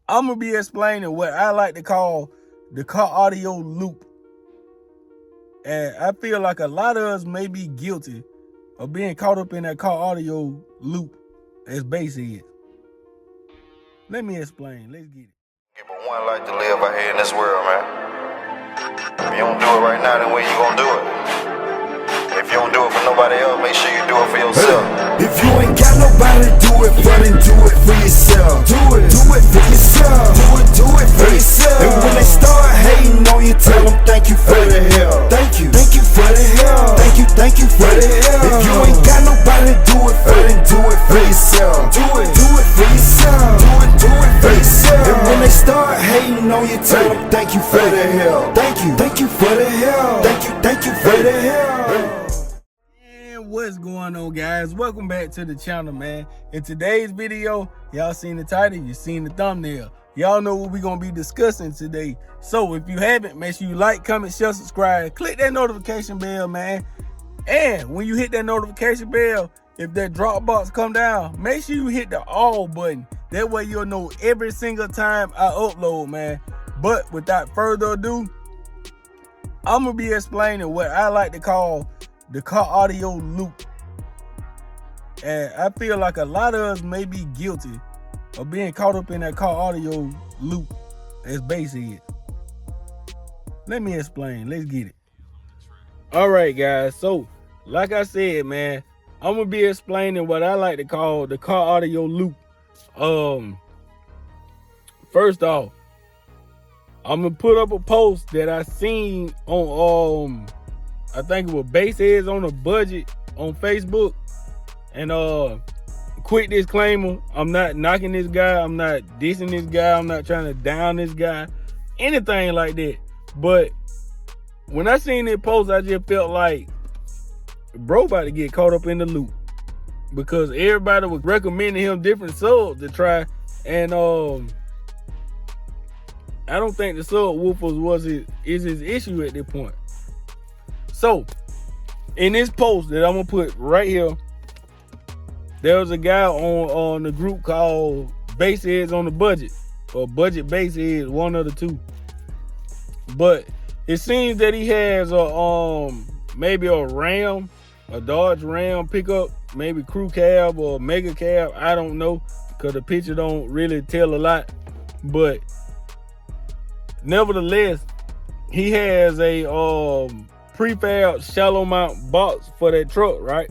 I'm gonna be explaining what I like to call the car audio loop. And I feel like a lot of us may be guilty of being caught up in that car audio loop as bass heads. Let me explain. Let's get it. Yeah, but one life to live out here in this world, man. If you don't do it right now, then when you gonna do it? If you don't do it for nobody else, make sure you do it for yourself. If you ain't got nobody to do it for, then do it for yourself. Do it for yourself. Do it for yourself. And when they start hating on you, tell them thank you for the help. Thank you for the help. Thank you for the help. If you ain't got nobody to do it for, then do it for yourself. Do it for yourself. Do it for yourself. And when they start hating on you, tell them thank you for the help. Thank you for the help. Thank you for the help. What's going on, guys? Welcome back to the channel, man. In today's video, y'all seen the title, you seen the thumbnail, y'all know what we're gonna be discussing today. So if you haven't, make sure you like, comment, share, subscribe, click that notification bell, man. And when you hit that notification bell, if that drop box come down, make sure you hit the all button. That way you'll know every single time I upload, man. But without further ado, I'm gonna be explaining what I like to call the car audio loop. And I feel like a lot of us may be guilty of being caught up in that car audio loop as bass heads. Let me explain. Let's get it. All right, guys. So, like I said, man, I'm gonna be explaining what I like to call the car audio loop. First off, I'm gonna put up a post that I seen on I think it was Bass Heads on a Budget on Facebook. And quick disclaimer, I'm not knocking this guy, I'm not dissing this guy, I'm not trying to down this guy, anything like that. But when I seen this post, I just felt like bro about to get caught up in the loop, because everybody was recommending him different subs to try. And I don't think the Subwoofers is his issue at this point. So, in this post that I'm gonna put right here, there was a guy on the group called Bass Heads on the Budget, or Budget Bass Heads, one of the two. But it seems that he has a maybe a Ram, a Dodge Ram pickup, maybe crew cab or mega cab. I don't know, because the picture don't really tell a lot. But nevertheless, he has a prefab shallow mount box for that truck, right?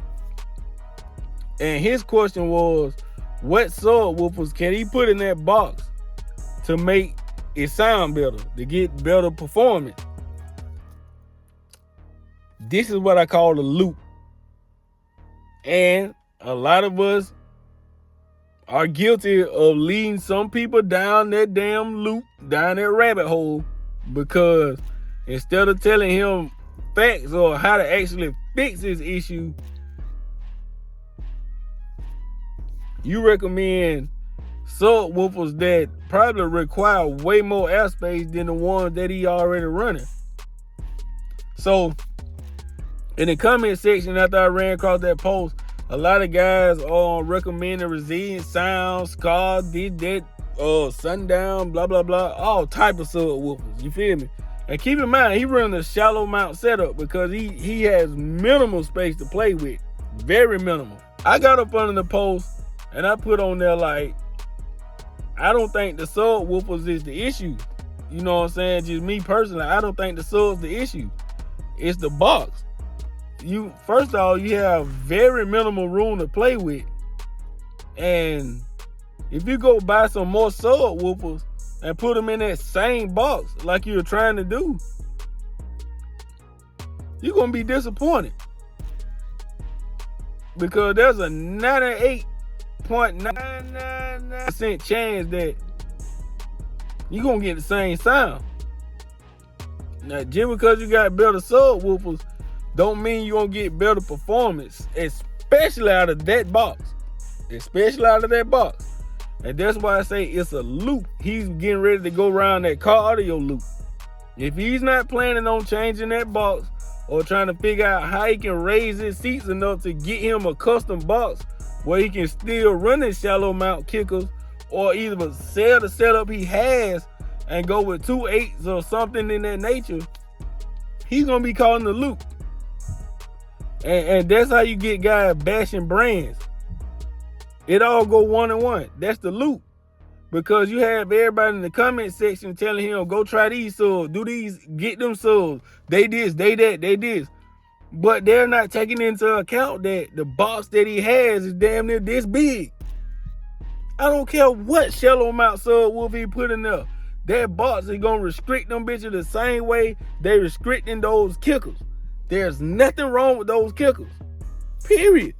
And his question was, what subwoofers can he put in that box to make it sound better, to get better performance? This is what I call the loop. And a lot of us are guilty of leading some people down that damn loop, down that rabbit hole, because instead of telling him facts or how to actually fix this issue, you recommend subwoofers that probably require way more airspace than the ones that he already running. So in the comment section after I ran across that post, a lot of guys are recommending resilient sound, Scar, did that, sundown, blah blah blah, all type of subwoofers. You feel me? And keep in mind, he runs a shallow mount setup because he has minimal space to play with. Very minimal. I got up under the post and I put on there like, I don't think the subwoofers is the issue. You know what I'm saying? Just me personally, I don't think the sub's the issue. It's the box. First of all, you have very minimal room to play with. And if you go buy some more subwoofers and put them in that same box like you're trying to do, you're gonna be disappointed, because there's a 98.999% chance that you're gonna get the same sound. Now, just because you got better subwoofers don't mean you're gonna get better performance, especially out of that box. And that's why I say it's a loop. He's getting ready to go around that car audio loop. If he's not planning on changing that box or trying to figure out how he can raise his seats enough to get him a custom box where he can still run his shallow mount kickers or either sell the setup he has and go with 2 8s or something in that nature, he's gonna be caught in the loop. And that's how you get guys bashing brands. It all go 1 and 1. That's the loop. Because you have everybody in the comment section telling him, go try these subs, do these, get them subs. They this, they that, they this. But they're not taking into account that the box that he has is damn near this big. I don't care what shallow amount subwoofer he put in there. That box is going to restrict them bitches the same way they restricting those kickers. There's nothing wrong with those kickers. Period.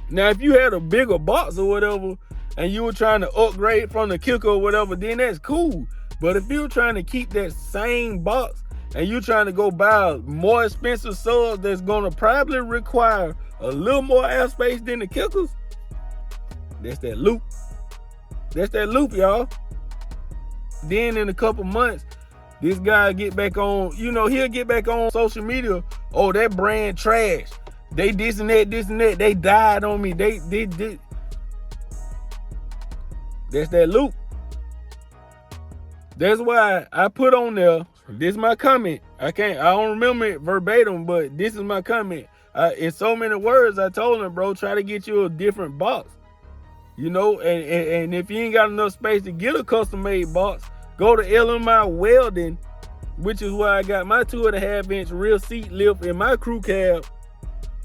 Now, if you had a bigger box or whatever, and you were trying to upgrade from the kicker or whatever, then that's cool. But if you're trying to keep that same box and you're trying to go buy more expensive subs that's going to probably require a little more airspace than the kickers, that's that loop. That's that loop, y'all. Then in a couple months, this guy get back on, he'll get back on social media. Oh, that brand trash. They this and that, this and that. They died on me. They did. That's that loop. That's why I put on there, this is my comment. I don't remember it verbatim, but this is my comment. In so many words, I told him, bro, try to get you a different box. And if you ain't got enough space to get a custom made box, go to LMI Welding, which is where I got my 2.5-inch rear seat lift in my crew cab.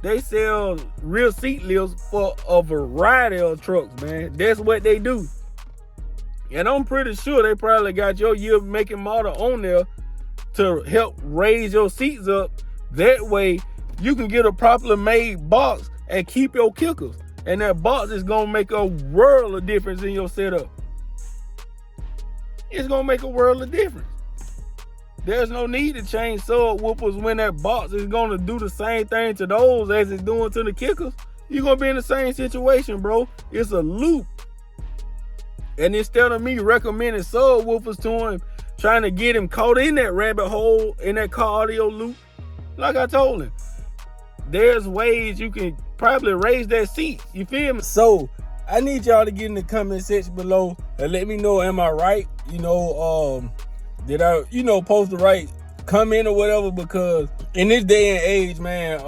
They sell rear seat lifts for a variety of trucks, man. That's what they do. And I'm pretty sure they probably got your year, make, and model on there to help raise your seats up. That way, you can get a properly made box and keep your kickers. And that box is going to make a world of difference in your setup. It's going to make a world of difference. There's no need to change subwoofers when that box is going to do the same thing to those as it's doing to the kickers. You're going to be in the same situation, bro. It's a loop. And instead of me recommending subwoofers to him, trying to get him caught in that rabbit hole, in that car audio loop, like I told him, there's ways you can probably raise that seat. You feel me? So I need y'all to get in the comment section below and let me know, am I right? Did I, post the right comment or whatever? Because in this day and age, man,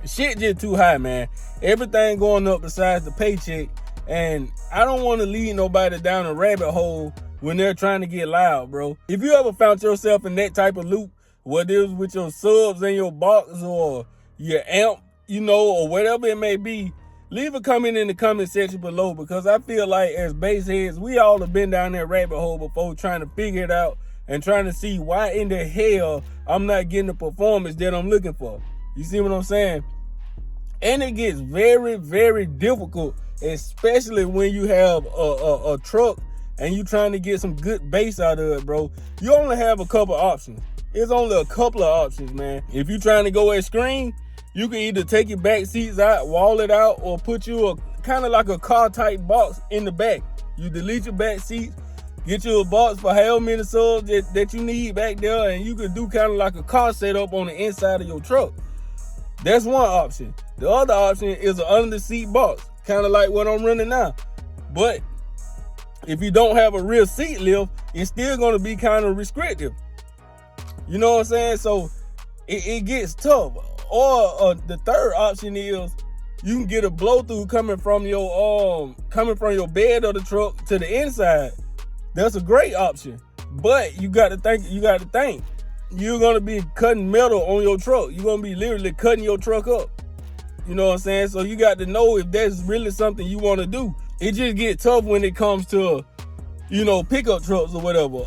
shit just too high, man. Everything going up besides the paycheck. And I don't want to lead nobody down a rabbit hole when they're trying to get loud, bro. If you ever found yourself in that type of loop, whether it was with your subs and your box or your amp, or whatever it may be, leave a comment in the comment section below, because I feel like as bass heads, we all have been down that rabbit hole before, trying to figure it out and trying to see why in the hell I'm not getting the performance that I'm looking for. You see what I'm saying? And it gets very, very difficult, especially when you have a truck and you trying to get some good bass out of it, bro. You only have a couple options. It's only a couple of options, man. If you're trying to go extreme, you can either take your back seats out, wall it out, or put you a kind of like a car type box in the back. You delete your back seats, get you a box for however many subs that you need back there, and you can do kind of like a car setup on the inside of your truck. That's one option. The other option is an under the seat box, kind of like what I'm running now. But if you don't have a rear seat lift, it's still going to be kind of restrictive. You know what I'm saying? So it gets tough. Or the third option is you can get a blow through coming from your bed of the truck to the inside. That's a great option. But you got to think. You're gonna be cutting metal on your truck. You're gonna be literally cutting your truck up. You know what I'm saying? So you got to know if that's really something you want to do. It just gets tough when it comes to, pickup trucks or whatever.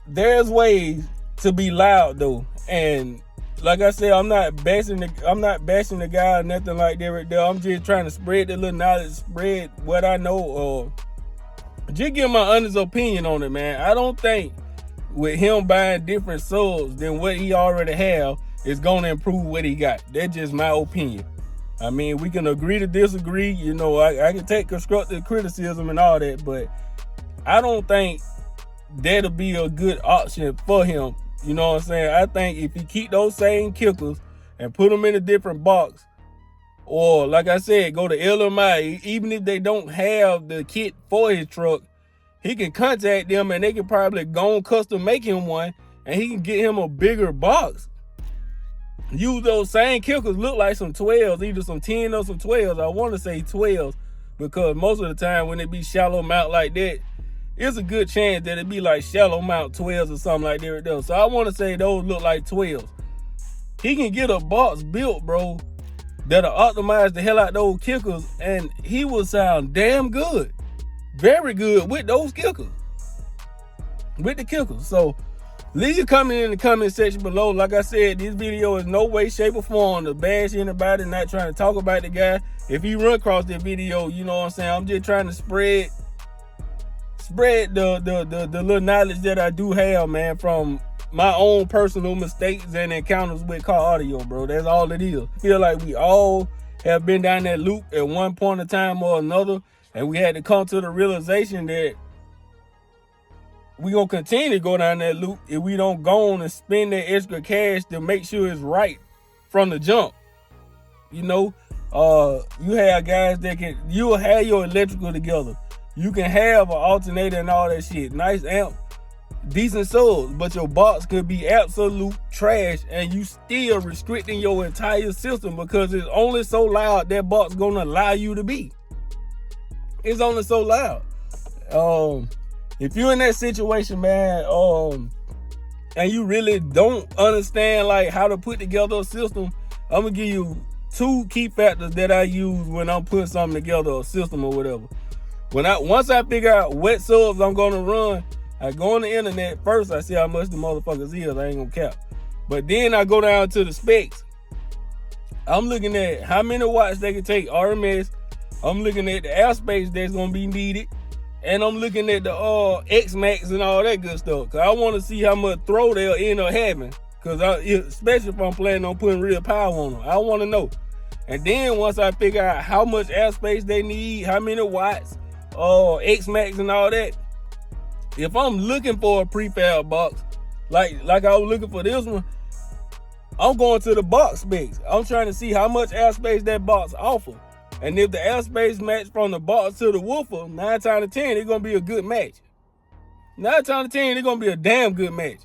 There's ways to be loud though, and like I said, I'm not bashing the guy or nothing like that right there. I'm just trying to spread the little knowledge, spread what I know, or just give my honest opinion on it, man. I don't think with him buying different subs than what he already have is gonna improve what he got. That's just my opinion. I mean, we can agree to disagree. I can take constructive criticism and all that, but I don't think that'll be a good option for him. You know what I'm saying? I think if he keep those same kickers and put them in a different box, Or like I said, go to LMI. Even if they don't have the kit for his truck, he can contact them and they can probably go and custom make him one, and he can get him a bigger box. Use those same kickers, look like some 12s, either some 10 or some 12s. I want to say 12s because most of the time when it be shallow mount like that, it's a good chance that it be like shallow mount 12s or something like that. So I want to say those look like 12s. He can get a box built, bro, that'll optimize the hell out those kickers, and he will sound damn good. Very good with those kickers. With the kickers. So leave your comment in the comment section below. Like I said, this video is no way, shape, or form to bash anybody, not trying to talk about the guy. If you run across this video, you know what I'm saying, I'm just trying to spread the little knowledge that I do have, man, from my own personal mistakes and encounters with car audio, bro. That's all it is. I feel like we all have been down that loop at one point in time or another, and we had to come to the realization that we gonna continue to go down that loop if we don't go on and spend that extra cash to make sure it's right from the jump. You know, you have guys that you'll have your electrical together. You can have an alternator and all that shit. Nice amp, decent subs, but your box could be absolute trash and you still restricting your entire system because it's only so loud that box gonna allow you to be. It's only so loud. If you're in that situation, man, and you really don't understand like how to put together a system, I'm gonna give you 2 key factors that I use when I'm putting something together, a system or whatever. Once I figure out what subs I'm gonna run, I go on the internet first. I see how much the motherfuckers is. I ain't gonna cap. But then I go down to the specs. I'm looking at how many watts they can take RMS. I'm looking at the airspace that's gonna be needed, and I'm looking at the X-Max and all that good stuff. Cause I want to see how much throw they'll end up having. Cause especially if I'm planning on putting real power on them, I want to know. And then once I figure out how much airspace they need, how many watts, X-Max and all that, if I'm looking for a prefab box, like I was looking for this one, I'm going to the box specs. I'm trying to see how much airspace that box offers. And if the airspace match from the box to the woofer, 9 times out of 10, it's going to be a good match. 9 times out of 10, it's going to be a damn good match.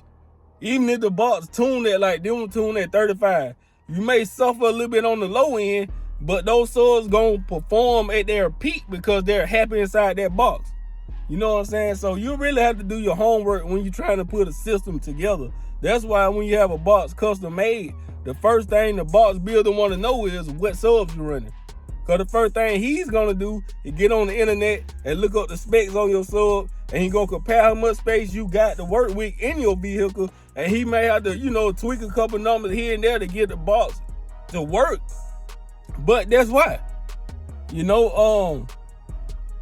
Even if the box tuned at like them tuned at 35, you may suffer a little bit on the low end, but those subs going to perform at their peak because they're happy inside that box. You know what I'm saying? So you really have to do your homework when you're trying to put a system together. That's why when you have a box custom made, the first thing the box builder want to know is what subs you're running. Because the first thing he's going to do is get on the internet and look up the specs on your sub, and he's going to compare how much space you got to work with in your vehicle, and he may have to, you know, tweak a couple numbers here and there to get the box to work. But that's why, you know,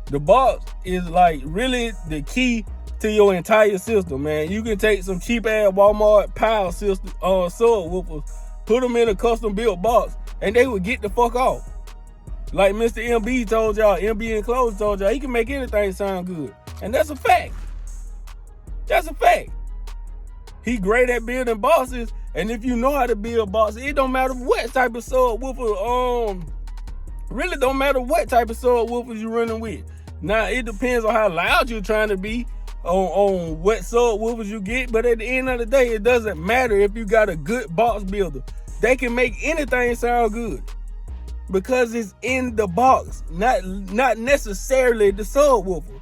the box is like really the key to your entire system, man. You can take some cheap ass Walmart power system subwoofers, put them in a custom built box, and they would get the fuck off. Like Mr. MB told y'all, MB Enclosed told y'all, he can make anything sound good. And that's a fact. That's a fact. He great at building boxes, and if you know how to build boxes, it don't matter what type of subwoofer, really don't matter what type of subwoofers you're running with. Now, it depends on how loud you're trying to be, on what subwoofers you get, but at the end of the day, it doesn't matter if you got a good box builder. They can make anything sound good because it's in the box, not necessarily the subwoofer.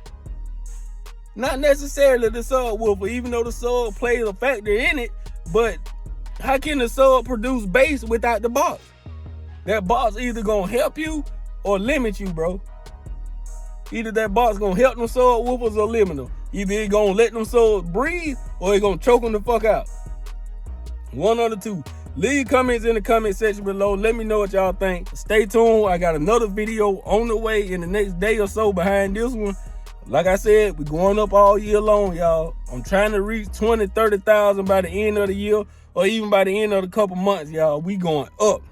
Not necessarily the subwoofer, even though the sub plays a factor in it, but how can the sub produce bass without the box? That box either gonna help you or limit you, bro. Either that box gonna help them subwoofers or limit them. Either it gonna let them subs breathe or it gonna choke them the fuck out. One or the two. Leave comments in the comment section below. Let me know what y'all think. Stay tuned. I got another video on the way in the next day or so behind this one. Like I said, we're going up all year long, y'all. I'm trying to reach 20, 30,000 by the end of the year or even by the end of the couple months, y'all. We going up.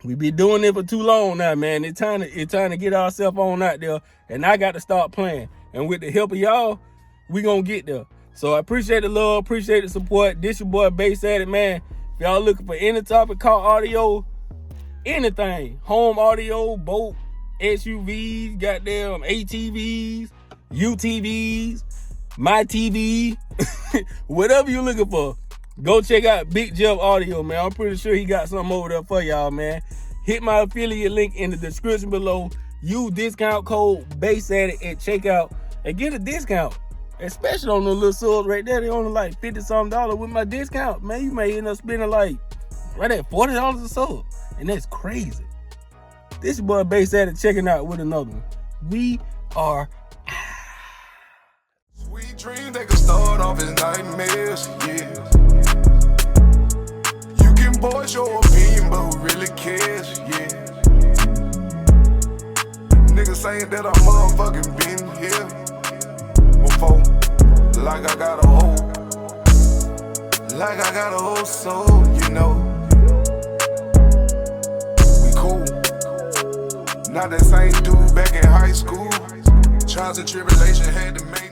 We been doing it for too long now, man. It's time to get ourselves on out there, and I got to start playing. And with the help of y'all, we gonna get there. So I appreciate the love, appreciate the support. This your boy BassAddict, man. If y'all looking for any type of car audio, anything. Home audio, boat, SUVs, goddamn ATVs, UTVs, my TV, whatever you're looking for. Go check out Big Jeff Audio, man. I'm pretty sure he got something over there for y'all, man. Hit my affiliate link in the description below. Use discount code BassAddict at checkout and get a discount. Especially on those little subs right there. They only like $50-something with my discount. Man, you may end up spending like right at $40 a sub. And that's crazy. This boy BassAddict checking out with another one. We are Sweet dreams, they can start off as nightmares, yeah. You can voice your opinion, but who really cares, yeah. Niggas saying that I motherfucking been here before. Like I got a whole soul, you know. We cool. Not that same dude back in high school. Trials and tribulation had to make